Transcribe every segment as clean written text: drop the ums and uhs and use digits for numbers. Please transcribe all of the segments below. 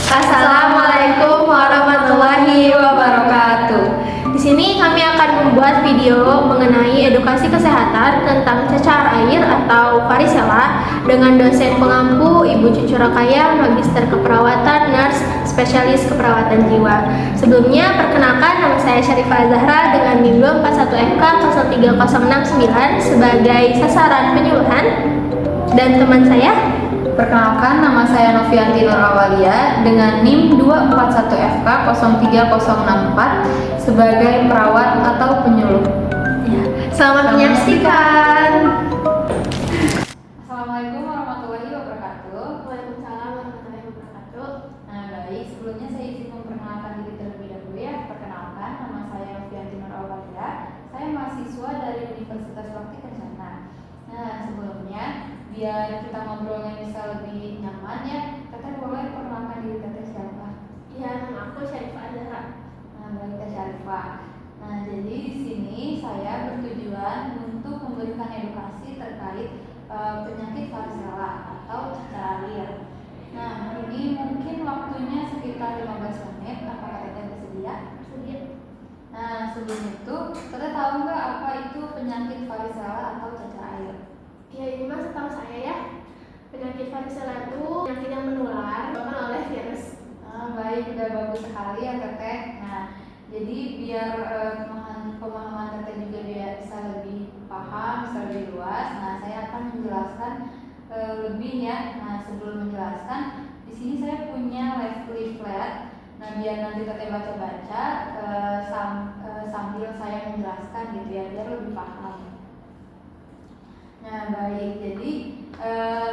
Assalamualaikum warahmatullahi wabarakatuh. Di sini kami akan membuat video mengenai edukasi kesehatan tentang cacar air atau varicella dengan dosen pengampu Ibu Cucu Rakaya, Magister Keperawatan, Nurse, Spesialis Keperawatan Jiwa. Sebelumnya, perkenalkan nama saya Syarifah Zahra dengan NIM 241FK 03069 sebagai sasaran penyuluhan, dan teman saya. Perkenalkan, nama saya Novianti Nur Awalia dengan NIM 241FK 03064 sebagai perawat atau penyuluh. Ya, selamat menyaksikan. Assalamualaikum warahmatullahi wabarakatuh. Waalaikumsalam warahmatullahi wabarakatuh. Nah, baik, sebelumnya saya izin memperkenalkan diri terlebih dahulu ya. Perkenalkan, nama saya Novianti Nur Awalia. Saya mahasiswa dari Universitas Bakti Kencana. Nah, sebelumnya biar kita ngobrolnya bisa lebih nyaman ya, Teteh boleh perkenalkan diri Teteh siapa? Ya, nama aku Syarifah Zahra. Nah, baik Teh Syarifah. Nah, jadi di sini saya bertujuan untuk memberikan edukasi terkait penyakit varicella atau cacar air. Nah, ini mungkin waktunya sekitar 15 menit. Apakah Teteh bersedia? Bersedia. Nah, sebelum itu, Teteh tahu nggak apa itu penyakit varicella atau cacar air? Ya, ini mas setahu saya ya, penyakit varicella itu penyakit yang menular disebabkan oleh virus. Nah, baik, udah bagus sekali ya Teteh. Nah, jadi biar pemahaman Teteh juga biar bisa lebih paham, bisa lebih luas. Nah, saya akan menjelaskan lebih ya. Nah, sebelum menjelaskan, di sini saya punya leaflet. Nah, biar nanti Teteh baca-baca sambil saya menjelaskan gitu ya, biar lebih paham. Nah, baik, jadi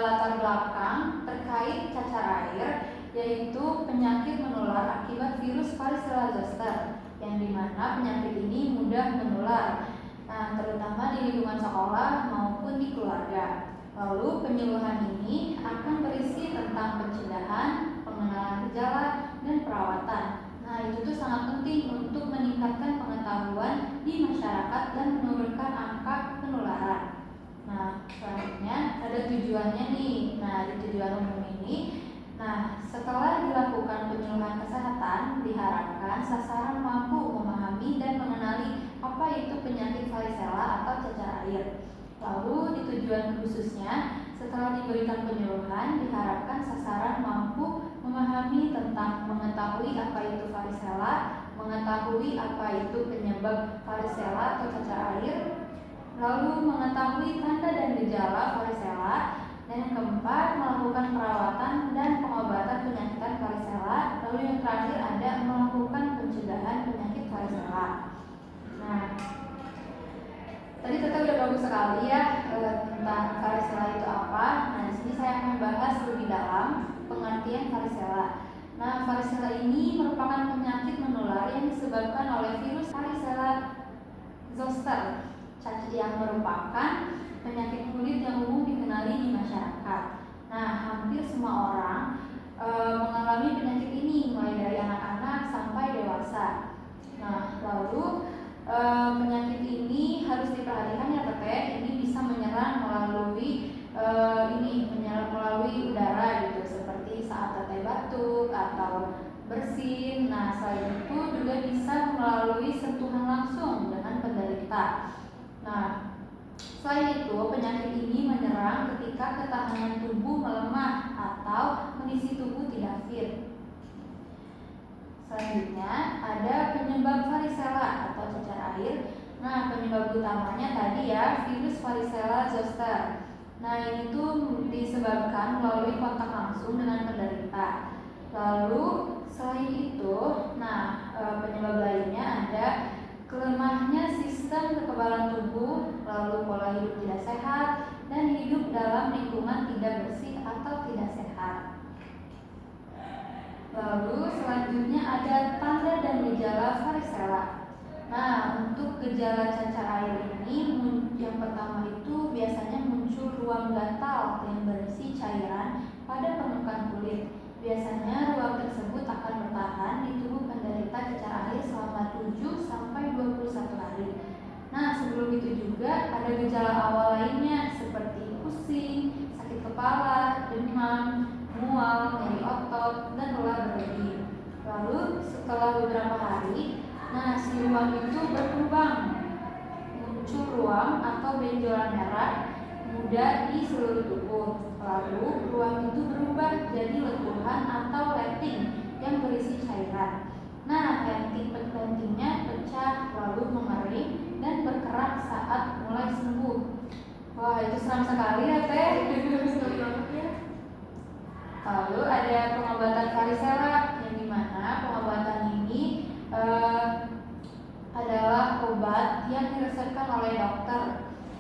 latar belakang terkait cacar air yaitu penyakit menular akibat virus varicella zoster, yang dimana penyakit ini mudah menular, nah, terutama di lingkungan sekolah maupun di keluarga. Lalu penyuluhan ini akan berisi tentang pencegahan, pengenalan gejala, dan perawatan. Nah, itu tuh sangat penting untuk meningkatkan pengetahuan di masyarakat dan menurunkan angka penularan. Nah, selanjutnya ada tujuannya nih. Nah, di tujuan umum ini, nah, setelah dilakukan penyuluhan kesehatan, diharapkan sasaran mampu memahami dan mengenali apa itu penyakit varicella atau cacar air. Lalu di tujuan khususnya, setelah diberikan penyuluhan, diharapkan sasaran mampu memahami tentang mengetahui apa itu varicella, mengetahui apa itu penyebab varicella atau cacar air, lalu mengetahui tanda dan gejala varicella, dan yang keempat melakukan perawatan dan pengobatan penyakit varicella, lalu yang terakhir ada melakukan pencegahan penyakit varicella. Nah, tadi Teteh udah bagus sekali ya tentang varicella itu apa. Nah, di sini saya akan bahas lebih dalam pengertian varicella. Nah, varicella ini merupakan penyakit menular yang disebabkan oleh virus varicella zoster, yang merupakan penyakit kulit yang umum dikenali di masyarakat. Nah, hampir semua orang mengalami penyakit ini, mulai dari anak-anak sampai dewasa. Nah, lalu penyakit ini harus diperhatikan ya Teteh. Ini bisa menyerang melalui udara gitu, seperti saat Teteh batuk atau bersin. Nah, selain itu juga bisa melalui sentuhan langsung dengan penderita. Nah, selain itu penyakit ini menyerang ketika ketahanan tubuh melemah atau kondisi tubuh tidak fit. Selanjutnya ada penyebab varicella atau cacar air. Nah, penyebab utamanya tadi ya virus varicella zoster. Nah, ini tuh disebabkan melalui kontak langsung dengan penderita. Lalu selain itu, nah, penyebab lainnya ada kelemahnya sistem kekebalan tubuh, lalu pola hidup tidak sehat, dan hidup dalam lingkungan tidak bersih atau tidak sehat. Lalu selanjutnya ada tanda dan gejala varicella. Nah, untuk gejala cacar air ini, yang pertama itu biasanya muncul ruam gatal yang berisi cairan pada permukaan kulit. Biasanya ruam tersebut akan bertahan di tubuh penderita cacar air selama 7 sampai 21 hari. Nah, sebelum itu juga ada gejala awal lainnya seperti pusing, sakit kepala, demam, mual, mual, nyeri otot, dan lelah berlebih. Lalu setelah beberapa hari, si ruam itu berkembang, muncul ruam atau benjolan merah muda di seluruh tubuh. Lalu ruam itu berubah jadi letupan atau letting yang berisi cairan. Lentingnya pecah lalu mengering dan berkerak saat mulai sembuh. Wah, itu seram sekali ya Teh. Lalu ada pengobatan varicella, yang dimana pengobatan ini adalah obat yang diresepkan oleh dokter.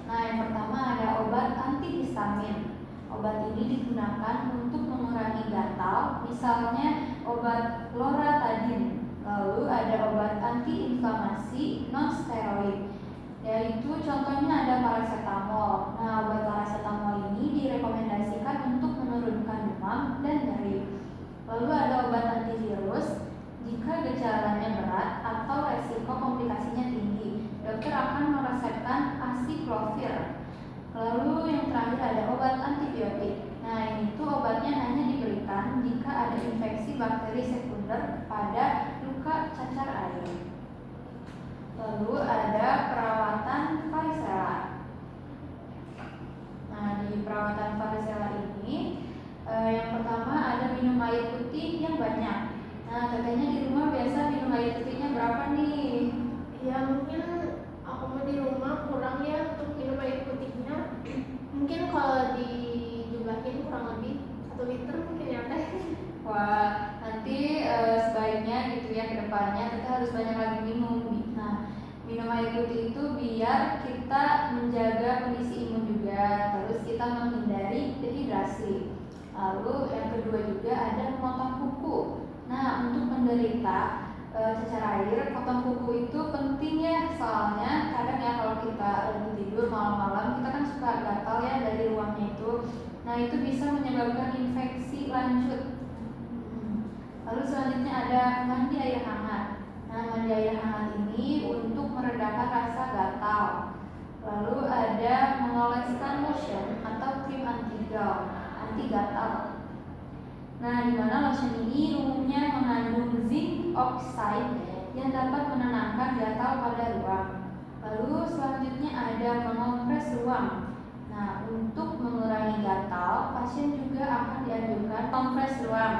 Yang pertama ada obat antihistamin. Obat ini digunakan untuk mengurangi gatal, misalnya obat loratadin. Lalu ada obat antiinflamasi non steroid, yaitu contohnya ada paracetamol. Obat paracetamol ini direkomendasikan untuk menurunkan demam dan nyeri. Lalu ada obat antivirus. Jika gejalanya berat atau resiko komplikasinya tinggi, dokter akan meresepkan acyclovir. Lalu yang terakhir ada obat antibiotik. Ini tuh obatnya hanya diberikan jika ada infeksi bakteri sekunder pada luka cacar air. Lalu ada perawatan varicella. Di perawatan varicella ini, yang pertama ada minum air putih yang banyak. Katanya di rumah biasa minum air putihnya berapa nih? Ya mungkin aku mau di rumah kurang ya untuk minum air putihnya. Mungkin kalau dijumlahin kurang lebih 1 liter mungkin ya Teh. Wah, nanti sebaiknya gitu ya ke depannya kita harus banyak lagi minum. Minum air putih itu biar kita menjaga kondisi imun juga, terus kita menghindari dehidrasi. Lalu yang kedua juga ada memotong kuku. Untuk penderita cacar air, potong kuku itu penting ya, soalnya kadang ya kalau kita lagi tidur malam-malam kita kan suka gatal ya dari ruangnya itu. Itu bisa menyebabkan infeksi lanjut. Lalu selanjutnya ada mandi air hangat. Mandi air hangat ini untuk meredakan rasa gatal. Lalu ada mengoleskan lotion atau krim anti gatal. Di mana lotion ini umumnya mengandung zinc oxide yang dapat menenangkan gatal pada ruang. Lalu selanjutnya ada mengompres ruang. Untuk mengurangi gatal, pasien juga akan dianjurkan kompres ruang.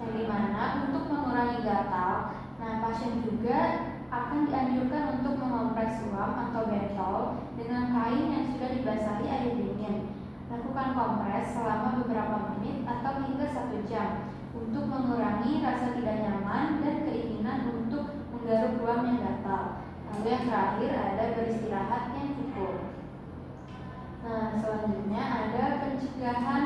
Yang dimana untuk mengurangi gatal, pasien juga akan dianjurkan untuk mengompres ruam atau bentol dengan kain yang sudah dibasahi air dingin. Lakukan kompres selama beberapa menit atau hingga 1 jam untuk mengurangi rasa tidak nyaman dan keinginan untuk menggaruk ruam yang gatal. Lalu yang terakhir ada beristirahat yang cukup. Selanjutnya ada pencegahan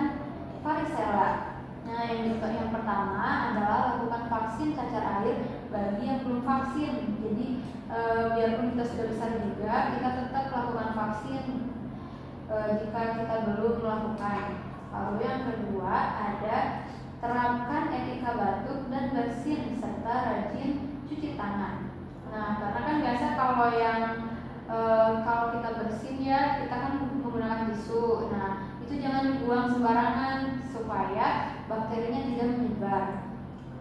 varicella. Yang pertama adalah lakukan vaksin cacar air bagi yang belum vaksin. Jadi biarpun kita sudah besar juga, kita tetap lakukan vaksin jika kita belum melakukan. Lalu yang kedua ada terapkan etika batuk dan bersin serta rajin cuci tangan. Karena kan biasa kalau kita bersin ya kita kan menggunakan tisu. Itu jangan dibuang sembarangan supaya bakterinya tidak menyebar.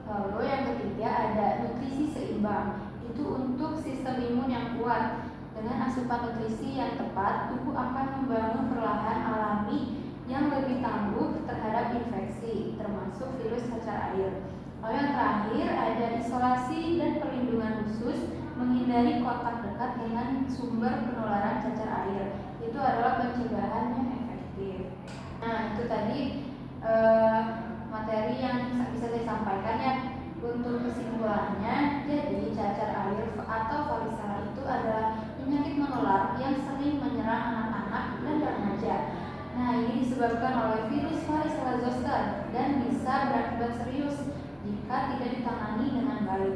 Lalu yang ketiga ada nutrisi seimbang. Itu untuk sistem imun yang kuat. Dengan asupan nutrisi yang tepat, tubuh akan membangun perlahan alami yang lebih tangguh terhadap infeksi, termasuk virus cacar air. Lalu yang terakhir ada isolasi dan perlindungan khusus, menghindari kontak dekat dengan sumber penularan cacar air. Itu adalah pencegahan yang efektif. Itu tadi materi yang bisa saya sampaikan ya. Untuk kesimpulannya, jadi cacar air atau varicella itu adalah penyakit menular yang sering menyerang anak-anak dan remaja. Ini disebabkan oleh virus varicella zoster dan bisa berakibat serius jika tidak ditangani dengan baik.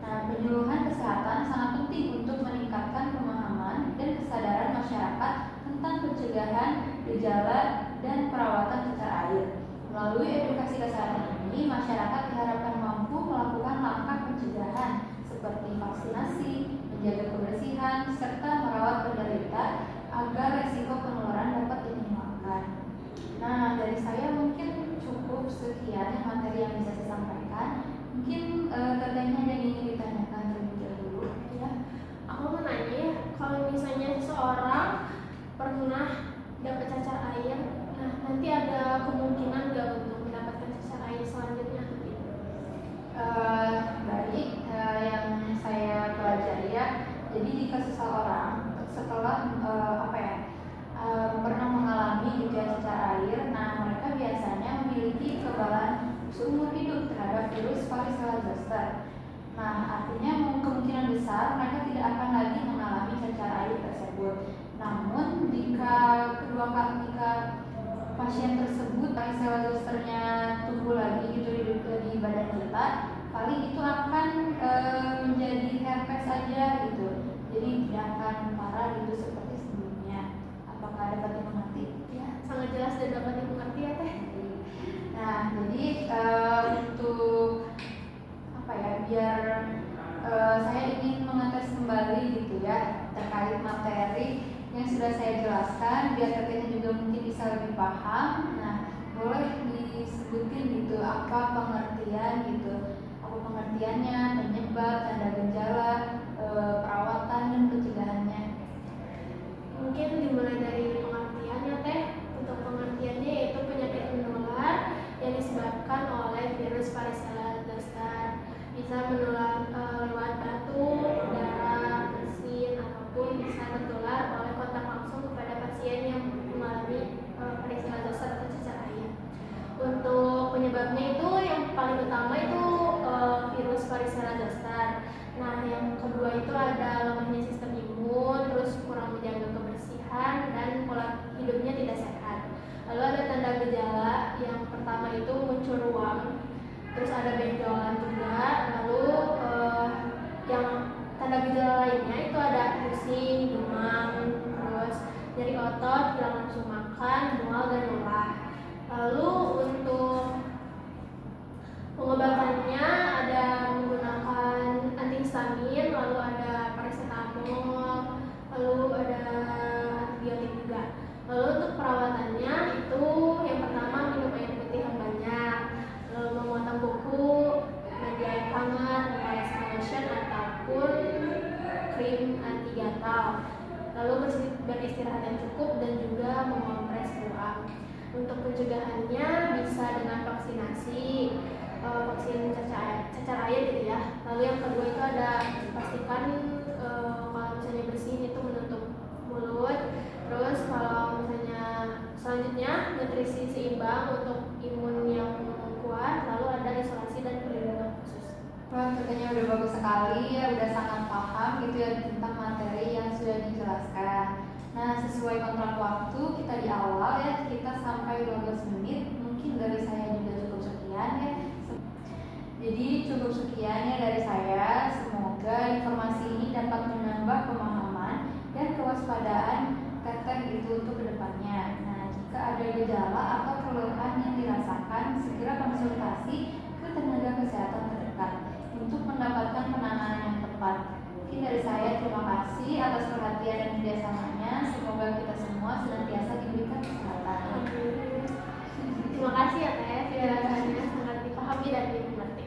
Penyuluhan kesehatan sangat penting untuk meningkatkan pemahaman dan kesadaran masyarakat tentang pencegahan, gejala, dan perawatan cacar air. Melalui edukasi kesehatan ini, masyarakat diharapkan mampu melakukan langkah pencegahan seperti vaksinasi, menjaga kebersihan, serta merawat penderita agar resiko penularan dapat diminimalkan. Dari saya mungkin cukup cukup sekian materi yang bisa saya sampaikan. Mungkin terkadang ada yang ingin ditanyakan terlebih dahulu. Ya, aku mau nanya ya, kalau misalnya seseorang pernah dapat cacar air, nah nanti ada kemungkinan nggak untuk mendapatkan cacar air selanjutnya? Baik, yang saya pelajari ya. Jadi jika seseorang setelah pernah mengalami gitu ya cacar air, nah mereka biasanya memiliki kekebalan seumur hidup terhadap virus varicella zoster. Nah, artinya kemungkinan besar mereka tidak akan lagi mengalami cacar air tersebut. Namun jika pasien tersebut varicella zosternya tumbuh lagi gitu di badan kita, paling itu akan menjadi herpes saja gitu. Jadi tidak akan parah gitu seperti sebelumnya. Apakah dapat dimengerti? Ya, sangat jelas dan dapat dimengerti ya Teh. Nah, jadi untuk biar saya ingin mengetes kembali gitu ya terkait materi yang sudah saya jelaskan, biar katanya juga mungkin bisa lebih paham. Nah, boleh disebutin gitu apa pengertian gitu, apa pengertiannya, penyebab, tanda gejala, perawatan dan pencegahannya. Mungkin dimulai dari pengertian ya Teh. Untuk pengertiannya yaitu penyakit menular yang disebabkan oleh virus varicella zoster. Bisa menular lewat batuk, darah, bersin, ataupun bisa tertular oleh kontak langsung kepada pasien yang mengalami varicella zoster atau cacar air. Untuk penyebabnya itu yang paling utama itu virus varicella zoster. Nah, yang kedua itu ada lemahnya sistem imun, terus kurang menjaga kebersihan dan pola hidupnya tidak sehat. Lalu ada tanda gejala, yang pertama itu muncul ruam, terus ada benjolan juga. Lalu yang tanda gejala lainnya itu ada pusing, demam, terus nyeri otot, hilang nafsu makan, mual dan lelah. Lalu untuk pengobatannya ada menggunakan antihistamin, lalu ada paracetamol, lalu ada antibiotik juga. Lalu untuk perawatannya itu yang pertama minum air putih yang banyak, lalu memotong kuku, mandi air hangat, memakai lotion ataupun krim anti gatal, lalu beristirahat yang cukup dan juga mengompres ruang. Untuk pencegahannya bisa dengan vaksinasi, vaksin cacar air gitu ya. Lalu yang kedua itu ada pastikan kalau misalnya bersin itu menutup mulut. Terus kalau misalnya selanjutnya nutrisi seimbang untuk imun yang kuat. Lalu ada isolasi dan perlindungan khusus. Wah, katanya udah bagus sekali ya, udah sangat paham gitu ya tentang materi yang sudah dijelaskan. Nah, sesuai kontrak waktu kita di awal ya, kita sampai 12 menit. Mungkin dari saya juga cukup sekian ya. Jadi cukup sekian ya dari saya. Semoga informasi ini dapat menambah pemahaman dan kewaspadaan teteh gitu untuk kedepannya. Nah, jika ada gejala atau keluhan yang dirasakan, segera konsultasi ke tenaga kesehatan terdekat untuk mendapatkan penanganan yang tepat. Mungkin dari saya terima kasih atas perhatian dan kerjasamanya. Semoga kita semua senantiasa diberikan kesehatan. Terima kasih ya Teh, penjelasannya sangat dipahami dan dimengerti.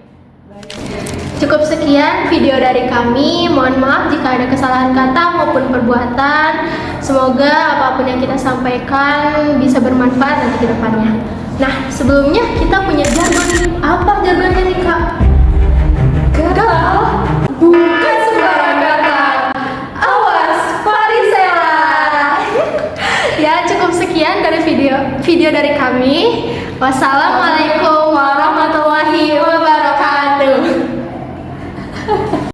Cukup sekian video dari kami. Mohon maaf jika ada kesalahan kata maupun perbuatan. Semoga apapun yang kita sampaikan bisa bermanfaat nanti ke depannya. Nah, sebelumnya kita punya jargon. Apa jargonnya nih Kak? Gatal bukan sembarang gatal. Awas varicella. Ya, cukup sekian dari video dari kami. Wassalamualaikum warahmatullahi wabarakatuh.